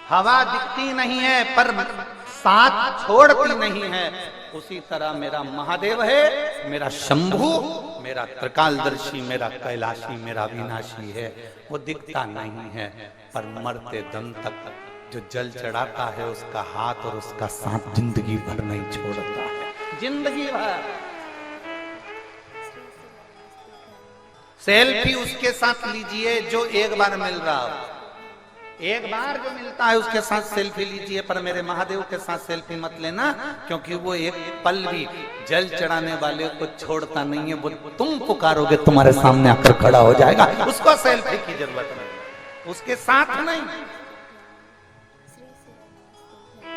हवा दिखती नहीं है पर साथ छोड़ती नहीं है, उसी तरह मेरा महादेव है, मेरा शंभू, मेरा त्रिकालदर्शी, मेरा कैलाशी, मेरा विनाशी है। वो दिखता नहीं है पर मरते दम तक जो जल चढ़ाता है उसका हाथ और उसका साथ जिंदगी भर नहीं छोड़ता है, जिंदगी भर। सेल्फी उसके साथ लीजिए जो एक बार मिल रहा हो, एक बार जो मिलता है उसके साथ सेल्फी लीजिए, पर मेरे महादेव के साथ सेल्फी मत लेना, क्योंकि वो एक पल भी जल चढ़ाने वाले को छोड़ता नहीं है। वो तुम पुकारोगे तुम्हारे सामने आकर खड़ा हो जाएगा, उसको सेल्फी की जरूरत नहीं, उसके साथ नहीं।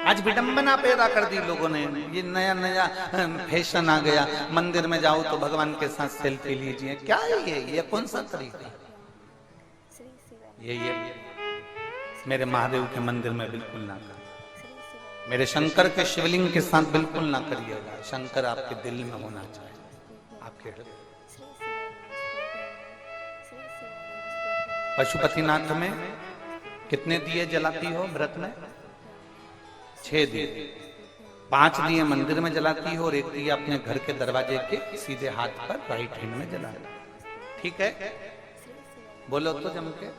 आज विडंबना पैदा कर दी लोगों ने, ये नया नया फैशन आ गया, मंदिर में जाओ तो भगवान के साथ सेल्फी लीजिए। क्या है ये कौन सा तरीका? ये मेरे महादेव के मंदिर में बिल्कुल ना करिए, मेरे शंकर के शिवलिंग के साथ बिल्कुल ना करिएगा। शंकर आपके दिल में होना चाहिए, आपके हृदय। पशुपतिनाथ में कितने दिए जलाती हो व्रत में? 6 दिए, 5 दिए मंदिर में जलाती हो और 1 दिया अपने घर के दरवाजे के सीधे हाथ पर राइट हैंड में जला। ठीक है, बोलो तो जम के।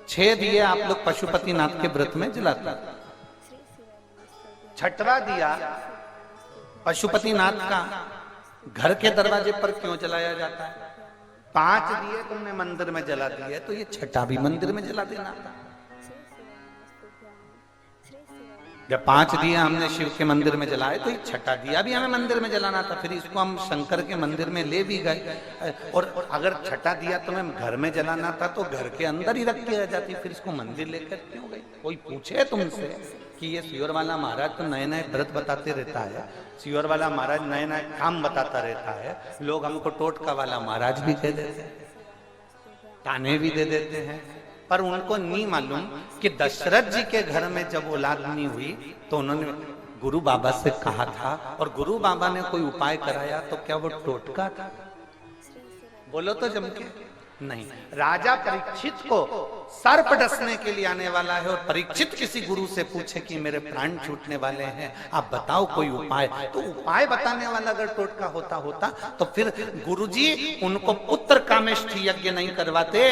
6 दिए आप लोग पशुपतिनाथ के व्रत में जलाते। 6वां दिया पशुपतिनाथ का घर के दरवाजे पर क्यों जलाया जाता है? 5 दिए तुमने मंदिर में जला दिए, तो ये 6वां भी मंदिर में जला देना था। जब 5 दिया हमने शिव के मंदिर में जलाए, तो ये 6वां दिया भी हमें मंदिर में जलाना था। फिर इसको हम शंकर के मंदिर में ले भी गए, और अगर 6वां दिया तुम्हें घर में जलाना था तो घर के अंदर ही रख के रह जाती, फिर इसको मंदिर लेकर क्यों गई? कोई पूछे तुमसे कि ये सियोर वाला महाराज तो नए नए व्रत बताते रहता है, सियोर वाला महाराज नए नए काम बताता रहता है, लोग हमको टोटका वाला महाराज भी कह देते हैं, ताने भी दे देते हैं, पर उनको नहीं मालूम कि दशरथ जी के घर में जब औलाद नहीं हुई तो उन्होंने गुरु बाबा से कहा था, और गुरु बाबा ने कोई उपाय कराया, तो क्या वो टोटका था? बोलो तो जम के। नहीं, राजा परीक्षित को सर्प डसने के लिए आने वाला है, और परीक्षित किसी गुरु से पूछे कि मेरे प्राण छूटने वाले हैं, आप बताओ कोई उपाय। तो उपाय बताने वाला अगर टोटका होता तो फिर गुरुजी उनको पुत्र कामेष्ठी यज्ञ नहीं करवाते।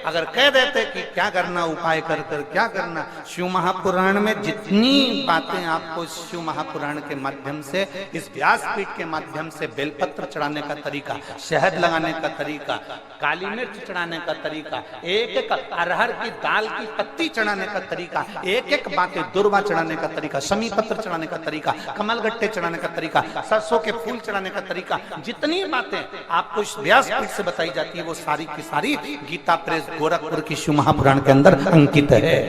अगर कह देते कि क्या करना, उपाय कर कर क्या करना। शिव महापुराण में जितनी बातें आपको शिव महापुराण के माध्यम से, इस व्यासपीठ के माध्यम से, बेलपत्र चढ़ाने का तरीका, शहद लगाने का तरीका, काली मिर्च चढ़ाने का तरीका, एक एक अरहर की दाल की पत्ती चढ़ाने का तरीका, एक एक बातें, दुर्वा चढ़ाने का तरीका, शमी पत्र चढ़ाने का तरीका, कमलगट्टे चढ़ाने का तरीका, सरसों के फूल चढ़ाने का तरीका, जितनी बातें आपको इस व्यासपीठ से बताई जाती है वो सारी की सारी गीता प्रेस गोरखपुर की शिव महापुराण के अंदर अंकित है।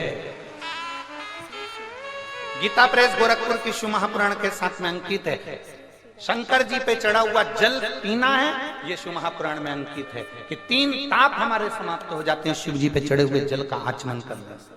गीता प्रेस गोरखपुर की शिव महापुराण के साथ में अंकित है। शंकर जी पे चढ़ा हुआ जल पीना है, ये शिव महापुराण में अंकित है कि 3 ताप हमारे समाप्त हो जाते हैं शिव जी पे चढ़े हुए जल का आचमन करने से।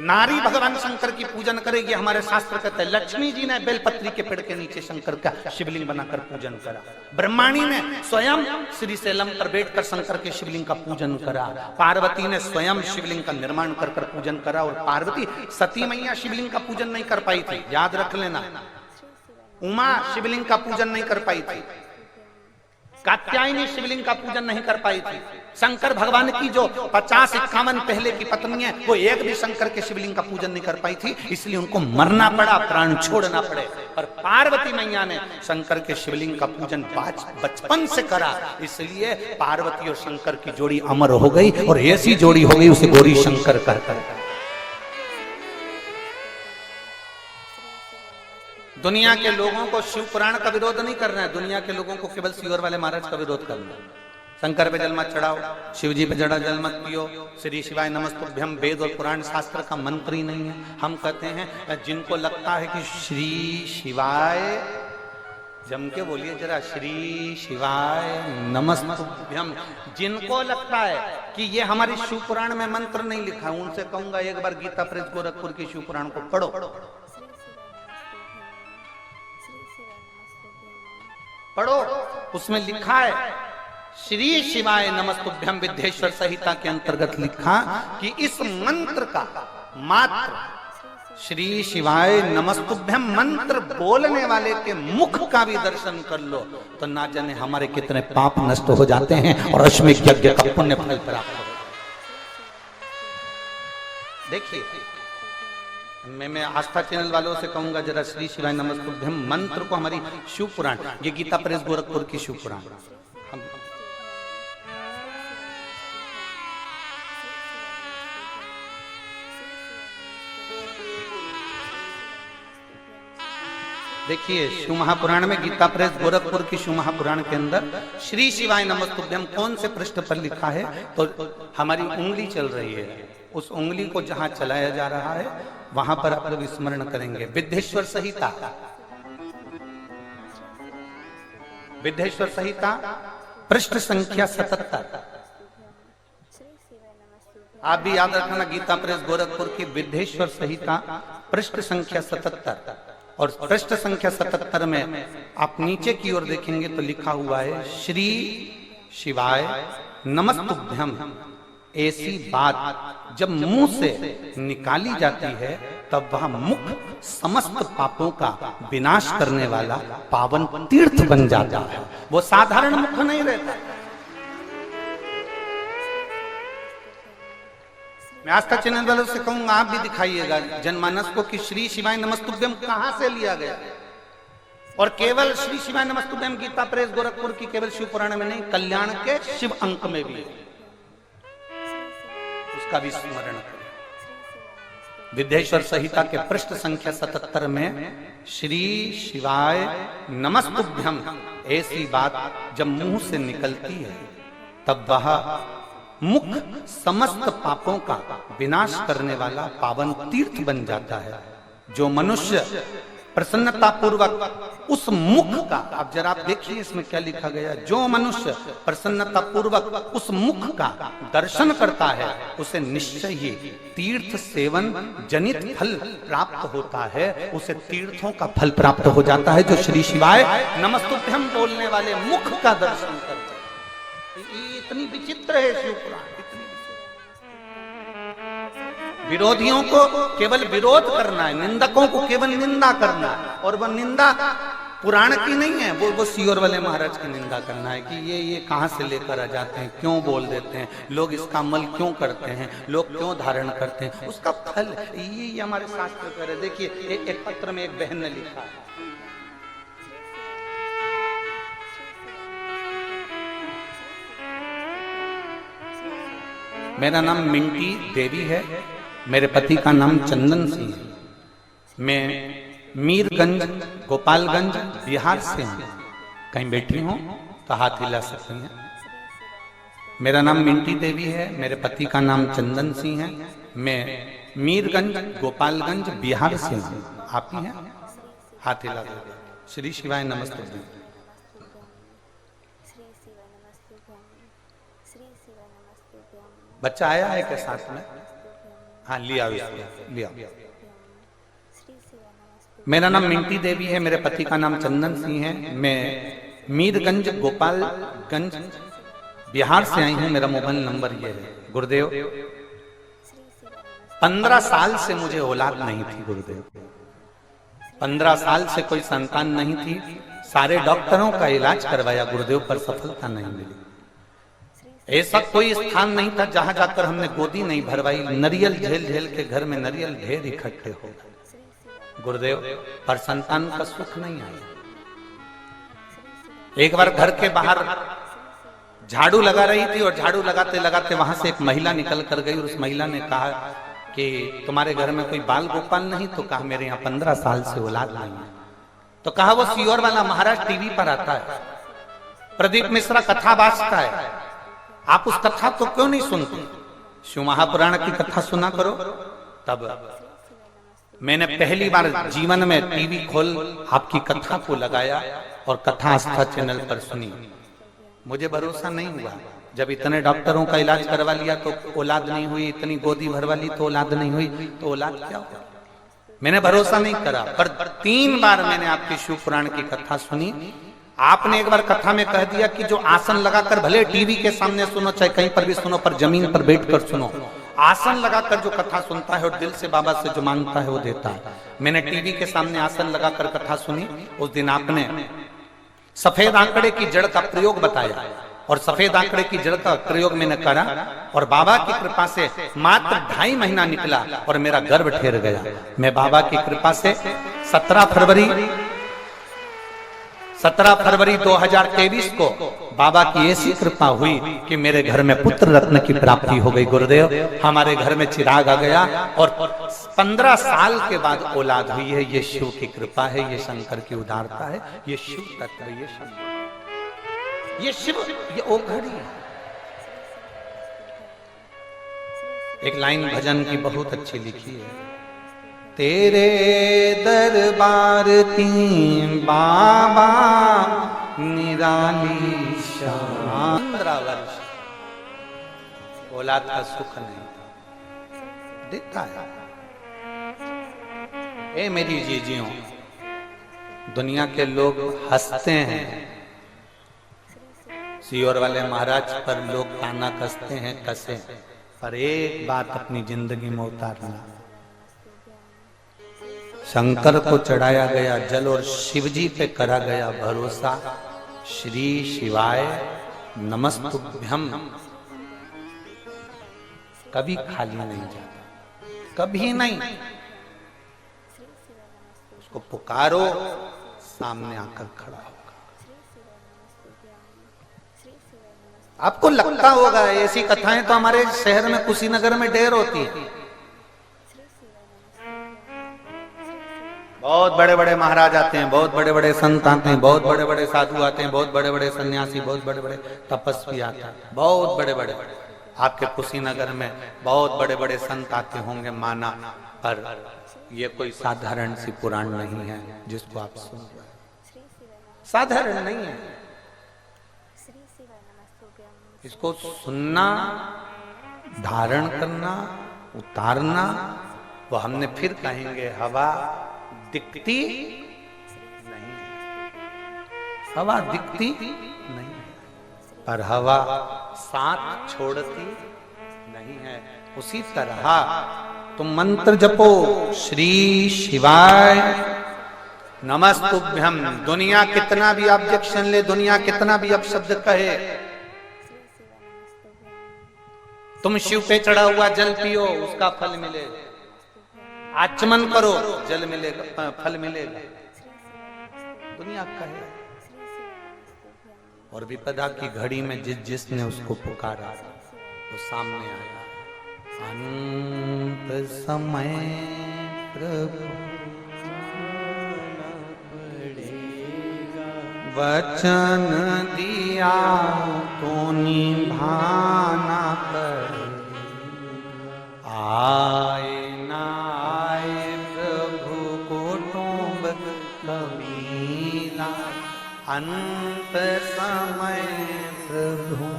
नारी भगवान शंकर की पूजन करेगी, हमारे शास्त्र कहते हैं। लक्ष्मी जी ने बेलपत्री के पेड़ के नीचे शंकर का शिवलिंग बनाकर पूजन करा। ब्रह्माणी ने स्वयं श्रीशैलम पर बैठकर शंकर के शिवलिंग का पूजन करा। पार्वती ने स्वयं शिवलिंग का निर्माण कर पूजन करा, और पार्वती सती मैया शिवलिंग का पूजन नहीं कर पाई थी, याद रख लेना। उमा शिवलिंग का पूजन नहीं कर पाई थी, कात्यायनी शिवलिंग का पूजन नहीं कर पाई थी। शंकर भगवान की जो 50-51 पहले की पत्नी है, वो एक भी शंकर के शिवलिंग का पूजन नहीं कर पाई थी, इसलिए उनको मरना पड़ा, प्राण छोड़ना पड़े। पर पार्वती मैया ने शंकर के शिवलिंग का पूजन बचपन से करा, इसलिए पार्वती और शंकर की जोड़ी अमर हो गई, और ऐसी जोड़ी हो गई उसे गौरी शंकर कहकर। दुनिया के लोगों को शिव पुराण का विरोध नहीं करना है, दुनिया के लोगों को केवल सियोर वाले महाराज का विरोध करना है। शंकर पे जल मत चढ़ाओ, शिव जी पे जड़ा जल मत पियो, श्री शिवाय नमस्तुभ्यम वेद और पुराण शास्त्र का मंत्र ही नहीं है। हम कहते हैं जिनको लगता है कि श्री शिवाय, जम के बोलिए जरा, श्री शिवाय नमस्तुभ्यम, जिनको लगता है कि ये हमारी शिव पुराण में मंत्र नहीं लिखा, उनसे कहूंगा एक बार गीता प्रेस गोरखपुर की शिव पुराण को पढ़ो, उसमें लिखा है श्री शिवाय नमस्तुभ्यम विद्येश्वर संहिता के अंतर्गत लिखा कि इस मंत्र का मात्र श्री शिवाय नमस्तुभ्यम मंत्र बोलने वाले के मुख का भी दर्शन कर लो तो ना जाने हमारे कितने पाप नष्ट हो जाते हैं और अश्वमेध यज्ञ का पुण्य फल प्राप्त हो। देखिए, मैं आस्था चैनल वालों से कहूंगा जरा श्री शिवाय नमस्तुभ्यम मंत्र को हमारी शिव पुराण, ये गीता प्रेस गोरखपुर की शिव पुराण, हम देखिए शिव महापुराण में, गीता प्रेस गोरखपुर की शिव महापुराण के अंदर श्री शिवाय नमस्तुभ्यम कौन से पृष्ठ पर लिखा है, तो हमारी उंगली चल रही है, उस उंगली को जहां चलाया जा रहा है वहां पर आप लोग स्मरण करेंगे। विद्येश्वर संहिता, विद्येश्वर संहिता पृष्ठ संख्या 77, आप भी याद रखना, गीता प्रेस गोरखपुर की विद्येश्वर संहिता पृष्ठ संख्या 77, और पृष्ठ संख्या 77 में आप नीचे की ओर देखेंगे तो लिखा हुआ है श्री शिवाय नमस्तुभ्यम। ऐसी बात जब मुंह से निकाली जाती है तब वह मुख समस्त पापों का विनाश करने वाला पावन तीर्थ बन जाता है, वो साधारण मुख नहीं रहता। मैं आस्था चैनल वालों से कहूंगा आप भी दिखाइएगा जनमानस को कि श्री शिवाय नमस्तुभ्यम कहां से लिया गया, और केवल श्री शिवाय नमस्तुभ्यम गीता प्रेस गोरखपुर की केवल शिव पुराण में नहीं, कल्याण के शिव अंक में भी है, उसका भी स्मरण करें। विद्येश्वर संहिता के पृष्ठ संख्या 77 में श्री शिवाय नमस्तुभ्यम, ऐसी बात जब मुंह से निकलती है तब वह मुख समस्त पापों का विनाश करने वाला पावन तीर्थ बन जाता है। जो मनुष्य प्रसन्नता पूर्वक उस मुख का, आप जरा आप देखिए इसमें क्या लिखा गया, जो मनुष्य प्रसन्नता पूर्वक उस मुख का दर्शन करता है उसे निश्चय ही तीर्थ सेवन जनित फल प्राप्त होता है, उसे तीर्थों का फल प्राप्त हो जाता है जो श्री शिवाय नमस्तुभ्यम बोलने वाले मुख का दर्शन करता है। इतनी विचित्र है शिव पुराण, इतनी विचित्र। विरोधियों को केवल विरोध करना है, निंदकों को केवल निंदा करना है, और वह निंदा पुराण की नहीं है, वो सियोर वाले महाराज की निंदा करना है कि ये कहां से लेकर आ जाते हैं, क्यों बोल देते हैं, लोग इसका अमल क्यों करते हैं, लोग क्यों धारण करते हैं, उसका फल ये हमारे शास्त्र कह रहे। देखिए एक पत्र में एक बहन ने लिखा, मेरा नाम मिंटी देवी है, मेरे पति का नाम चंदन सिंह है, मैं मीरगंज गोपालगंज बिहार से हूँ, कहीं बैठी हूँ तो हाथ हिला सकते हैं। मेरा नाम मिंटी देवी है, मेरे पति का नाम चंदन सिंह है, मैं मीरगंज गोपालगंज बिहार से हूँ, आप ही हैं, हाथ हिला सकते। श्री शिवाय नमस्तुभ्यम। बच्चा आया है क्या साथ में? हाँ लिया लिया। मेरा नाम मिंटी देवी है, मेरे पति का नाम चंदन सिंह है, मैं मीरगंज गोपालगंज बिहार से आई हूँ, मेरा मोबाइल नंबर ये है। गुरुदेव 15 साल से मुझे औलाद नहीं थी गुरुदेव, 15 साल से कोई संतान नहीं थी, सारे डॉक्टरों का इलाज करवाया गुरुदेव पर सफलता नहीं मिली। ऐसा कोई स्थान नहीं था जहां जाकर हमने गोदी नहीं भरवाई, नरियल झेल झेल के घर में नरियल ढेर इकट्ठे हो गए गुरुदेव, पर संतान का सुख नहीं आया। एक बार घर के बाहर झाड़ू लगा रही थी और झाड़ू लगाते लगाते वहां से एक महिला निकल कर गई और उस महिला ने कहा कि तुम्हारे घर में कोई बाल गोपाल नहीं? तो कहा मेरे यहाँ 15 साल से औलाद नहीं है। तो कहा वो सियोर वाला महाराज टीवी पर आता है, प्रदीप मिश्रा कथा बाजता है, आप उस कथा को क्यों नहीं सुनते? शिव महापुराण की कथा सुना करो। तब मैंने पहली बार जीवन में टीवी खोल आपकी कथा को लगाया और कथा आस्था चैनल पर सुनी। मुझे भरोसा नहीं हुआ, जब इतने डॉक्टरों का इलाज करवा लिया तो औलाद नहीं हुई, इतनी गोदी भरवा ली तो औलाद नहीं हुई, तो औलाद क्या हुआ? मैंने भरोसा नहीं करा, पर 3 बार मैंने आपकी शिव पुराण की कथा सुनी आपने एक बार कथा में कह दिया कि जो आसन लगाकर, भले टीवी के सामने सुनो चाहे कहीं पर भी सुनो, पर जमीन पर बैठकर सुनो, आसन लगाकर जो कथा सुनता है और दिल से बाबा से जो मांगता है वो देता है। मैंने टीवी के सामने आसन लगाकर कथा सुनी, उस दिन आपने सफेद आंकड़े की जड़ का प्रयोग बताया और सफेद आंकड़े की जड़ का प्रयोग मैंने करा और बाबा की कृपा से मात्र 2.5 महीना निकला और मेरा गर्भ ठहर गया। मैं बाबा की कृपा से 17 फरवरी 2023 को बाबा की ऐसी कृपा हुई कि मेरे घर में पुत्र रत्न की प्राप्ति हो गई। गुरुदेव, हमारे घर में चिराग आ गया और 15 साल के बाद औलाद हुई है। ये शिव की कृपा है, ये शंकर की उदारता है, ये शिव तत्व, ये शिव, ये ओघड़ी है। एक लाइन भजन की बहुत अच्छी लिखी है, तेरे दरबार की बाबा निराली शान। 15 वर्ष औलाद का सुख नहीं देता है। ए मेरी जीजियों, दुनिया के लोग हंसते हैं, सीहोर वाले महाराज पर लोग ताना कसते हैं, कसे, पर एक बात अपनी जिंदगी में उतारना, शंकर को चढ़ाया गया जल और शिवजी पे करा गया भरोसा। श्री शिवाय नमस्तुभ्यम कभी खाली नहीं जाता, कभी नहीं। उसको पुकारो, सामने आकर खड़ा होगा। आपको लगता होगा ऐसी कथाएं तो हमारे शहर में कुशीनगर में ढेर होती है। बहुत बड़े बड़े महाराज आते हैं, बहुत बड़े बड़े संत आते हैं, बहुत बड़े बड़े साधु आते हैं, बहुत बड़े बड़े सन्यासी, बहुत बड़े बड़े तपस्वी आते हैं, बहुत बड़े बड़े। आपके कुशीनगर में बहुत बड़े बड़े संत आते होंगे माना, पर ये कोई साधारण सी पुराण नहीं है जिसको आप सुन रहे हैं। साधारण नहीं है। इसको सुनना, धारण करना, उतारना, वो हमने फिर कहेंगे हवा दिखती नहीं, हवा दिखती नहीं, पर हवा साथ छोड़ती नहीं है। उसी तरह तुम मंत्र जपो, श्री शिवाय नमस्तुभ्यम। दुनिया कितना भी ऑब्जेक्शन ले, दुनिया कितना भी अपशब्द कहे, तुम शिव पे चढ़ा हुआ जल पियो, उसका फल मिलेगा। आचमन करो, जल मिलेगा, फल मिलेगा। दुनिया कहे। और विपदा की घड़ी में जिसने उसको पुकारा वो सामने आया। अंत समय प्रभु वचन दिया तो निभाना पड़े, आए ना आए प्रभु कुटुंब कबीला, अंत समय प्रभु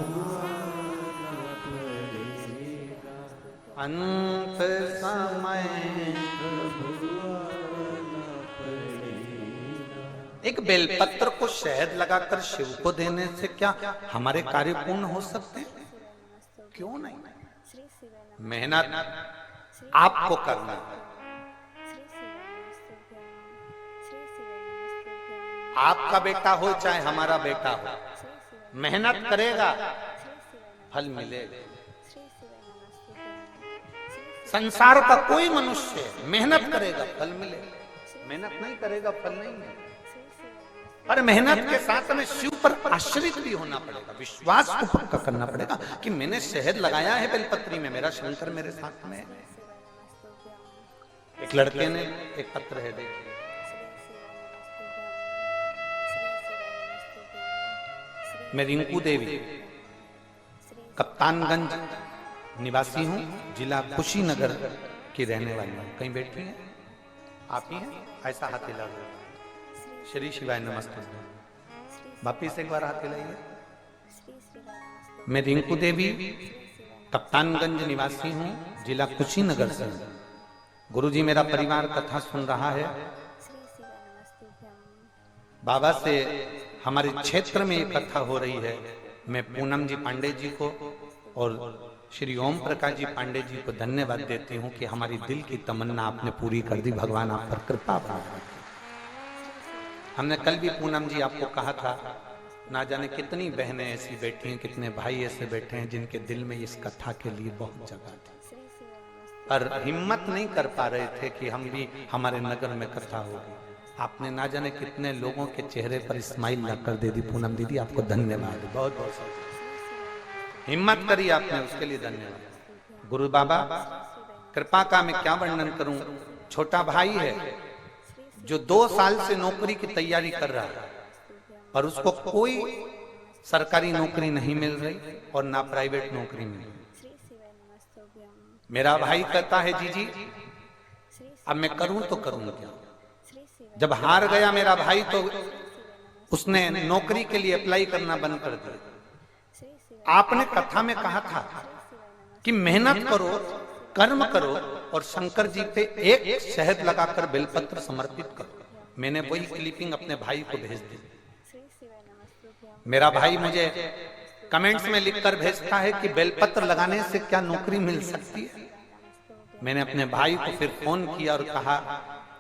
अंत समय प्रभु। एक बेलपत्र को शहद लगाकर शिव को देने से क्या हमारे कार्य पूर्ण हो सकते हैं? क्यों नहीं? मेहनत आपको करना है। आपका बेटा हो चाहे हमारा बेटा हो, मेहनत करेगा फल मिलेगा। संसार का कोई मनुष्य मेहनत करेगा फल मिलेगा, मेहनत नहीं करेगा फल नहीं मिलेगा। पर मेहनत के साथ हमें शिव पर आश्रित भी होना पड़ेगा, विश्वास को पक्का करना पड़ेगा कि मैंने शहद लगाया है बेलपत्री में, मेरा शंकर मेरे साथ में है। एक लड़के ने एक पत्र है, देखिए, मैं रिंकू देवी कप्तानगंज निवासी हूँ, जिला कुशीनगर की रहने वाली हूँ। कहीं बैठी हैं आप ही हैं? ऐसा हाथ हिला दो। श्री शिवाय नमस्ते। वापिस एक बार हाथ हिलाइए। मैं रिंकू देवी कप्तानगंज निवासी हूँ, जिला कुशीनगर से। गुरुजी मेरा परिवार कथा सुन रहा है। बाबा से हमारे क्षेत्र में एक कथा हो रही है। मैं पूनम जी पांडे जी को और श्री ओम प्रकाश जी पांडे जी को धन्यवाद देती हूँ कि हमारी दिल की तमन्ना आपने पूरी कर दी। भगवान आप पर कृपा बनाए। हमने कल भी पूनम जी आपको कहा था, ना जाने कितनी बहनें ऐसी बैठी हैं, कितने भाई ऐसे बैठे हैं जिनके दिल में इस कथा के लिए बहुत जगह थी, पर हिम्मत नहीं कर पा रहे थे कि हम भी हमारे नगर में कथा होगी। आपने ना जाने कितने लोगों के चेहरे पर स्माइल लाकर दे दी। पूनम दीदी आपको धन्यवाद, बहुत बहुत हिम्मत करी आपने, उसके लिए धन्यवाद। गुरु बाबा कृपा का मैं क्या वर्णन करूं। छोटा भाई है जो 2 साल से नौकरी की तैयारी कर रहा है, पर उसको कोई सरकारी नौकरी नहीं मिल रही और ना प्राइवेट नौकरी मिल रही। मेरा भाई कहता है जी अब मैं करूं तो करूं क्या। जब हार गया मेरा भाई तो उसने नौकरी के लिए अप्लाई करना बंद कर दिया। आपने कथा में कहा था कि मेहनत करो, कर्म करो और शंकर जी पे एक शहद लगाकर बेलपत्र समर्पित करो। मैंने वही क्लिपिंग अपने भाई को भेज दी। मेरा भाई मुझे कमेंट्स में लिखकर भेजता है कि बेलपत्र लगाने से क्या नौकरी मिल सकती है। मैंने अपने भाई को फिर फोन किया और कहा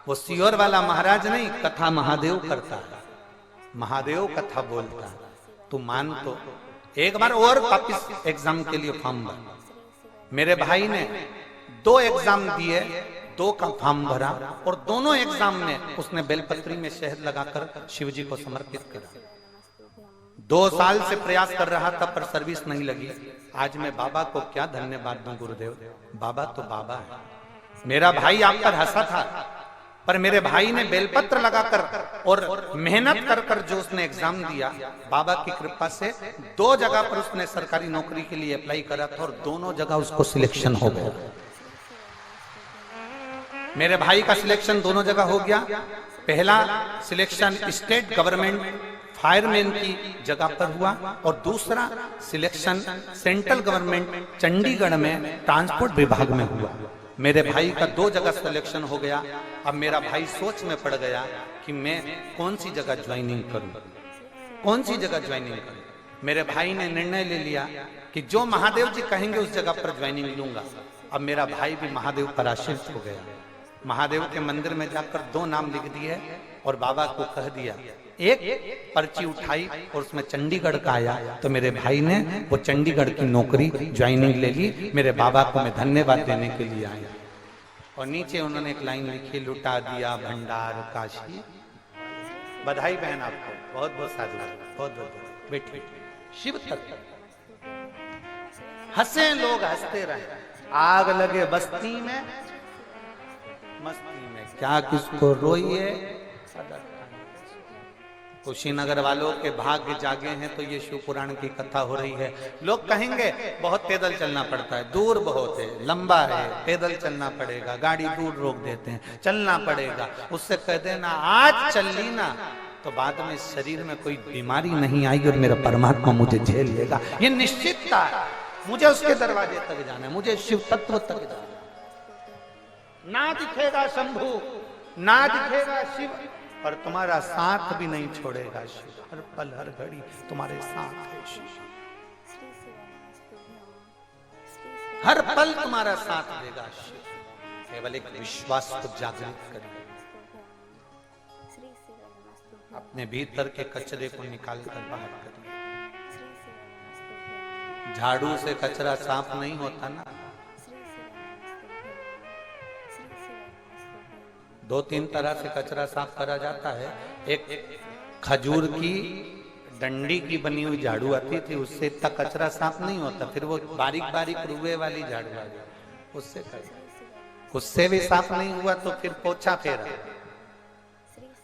वो सियोर वाला महाराज नहीं, कथा महादेव करता है, महादेव कथा बोलता है, तू मान तो एक बार और वापिस एग्जाम के लिए फॉर्म भर। मेरे भाई ने 2 एग्जाम दिए, 2 का फॉर्म भरा और दोनों एग्जाम में उसने बेलपत्री में शहद लगाकर शिव जी को समर्पित करा। 2 साल से प्रयास कर रहा था पर सर्विस नहीं लगी। आज मैं बाबा को क्या धन्यवाद दूं गुरुदेव। बाबा तो बाबा है। मेरा भाई आप पर हंसा था, पर मेरे भाई ने बेलपत्र लगाकर और मेहनत कर कर जो उसने एग्जाम दिया, बाबा की कृपा से 2 जगह पर उसने सरकारी नौकरी के लिए अप्लाई करा था और दोनों जगह उसको सिलेक्शन हो गया। मेरे भाई का सिलेक्शन दोनों जगह हो गया। पहला सिलेक्शन स्टेट गवर्नमेंट फायरमैन की जगह पर हुआ और दूसरा सिलेक्शन सेंट्रल गवर्नमेंट चंडीगढ़ में ट्रांसपोर्ट विभाग में हुआ। मेरे भाई का 2 जगह सिलेक्शन हो गया। अब मेरा भाई सोच में पड़ गया कि मैं कौन सी जगह ज्वाइनिंग करूं, कौन सी जगह ज्वाइनिंग करूं। मेरे भाई ने निर्णय ले लिया कि जो महादेव जी कहेंगे उस जगह पर ज्वाइनिंग लूंगा। अब मेरा भाई भी महादेव पर आश्रित हो गया। महादेव के मंदिर में जाकर 2 नाम लिख दिए और बाबा को कह दिया। एक पर्ची उठाई और उसमें चंडीगढ़ का आया तो मेरे भाई ने वो चंडीगढ़ की नौकरी ज्वाइनिंग ले ली। मेरे बाबा को मैं धन्यवाद देने के लिए आया। और नीचे उन्होंने एक लाइन लिखी, लुटा दिया भंडार काशी। बधाई बहन आपको, बहुत बहुत साधुवाद, बहुत बहुत बैठिए। शिव तक हंसे लोग हंसते रहे, आग लगे बस्ती में मस्ती में क्या किसको रोइए। कुशीनगर वालों के भाग्य जागे हैं तो ये शिव पुराण की कथा हो रही है। लोग कहेंगे बहुत पैदल चलना पड़ता है, दूर बहुत है, लंबा है, पैदल चलना पड़ेगा, गाड़ी दूर रोक देते हैं, चलना पड़ेगा। उससे कह देना आज चल ली ना तो बाद में शरीर में कोई बीमारी नहीं आएगी और मेरा परमात्मा मुझे झेल लेगा। ये निश्चितता है। मुझे उसके दरवाजे तक जाना है, मुझे शिव तत्व तक जाना है। ना दिखेगा शंभू, ना दिखेगा शिव, और तुम्हारा साथ भी नहीं छोड़ेगा शिव। हर पल हर घड़ी तुम्हारे साथ है शिव, हर पल तुम्हारा साथ देगा शिव। केवल एक विश्वास को जागृत करिए, अपने भीतर के कचरे को निकाल कर बाहर करिए। झाड़ू से कचरा साफ नहीं होता ना। 2-3 तरह से कचरा साफ करा जाता है। एक खजूर की डंडी की बनी हुई झाड़ू आती थी, उससे इतना कचरा साफ नहीं होता। फिर वो बारीक बारीक रुए वाली झाड़ू आ गई, उससे उससे भी साफ नहीं हुआ तो फिर पोछा फेरा,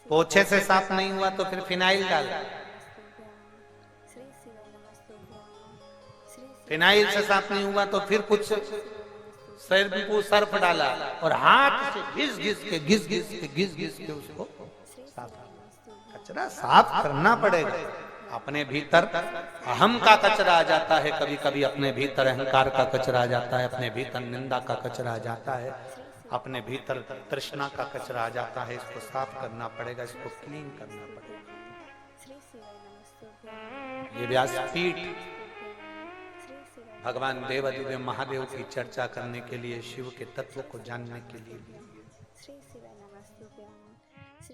पोछे से साफ नहीं हुआ तो फिर फिनाइल डाला, फिनाइल से साफ नहीं हुआ तो फिर कुछ सर्फ डाला और हाथ से घिस घिस के उसको साफ। कचरा साफ करना पड़ेगा। अपने भीतर अहम का कचरा आ जाता है, कभी कभी अपने भीतर अहंकार का कचरा आ जाता है, अपने भीतर निंदा का कचरा आ जाता है, अपने भीतर तृष्णा का कचरा आ जाता है। इसको साफ करना पड़ेगा, इसको क्लीन करना पड़ेगा। ये व्यासपीठ भगवान देवादिदेव महादेव की चर्चा करने के लिए, शिव के तत्व को जानने के लिए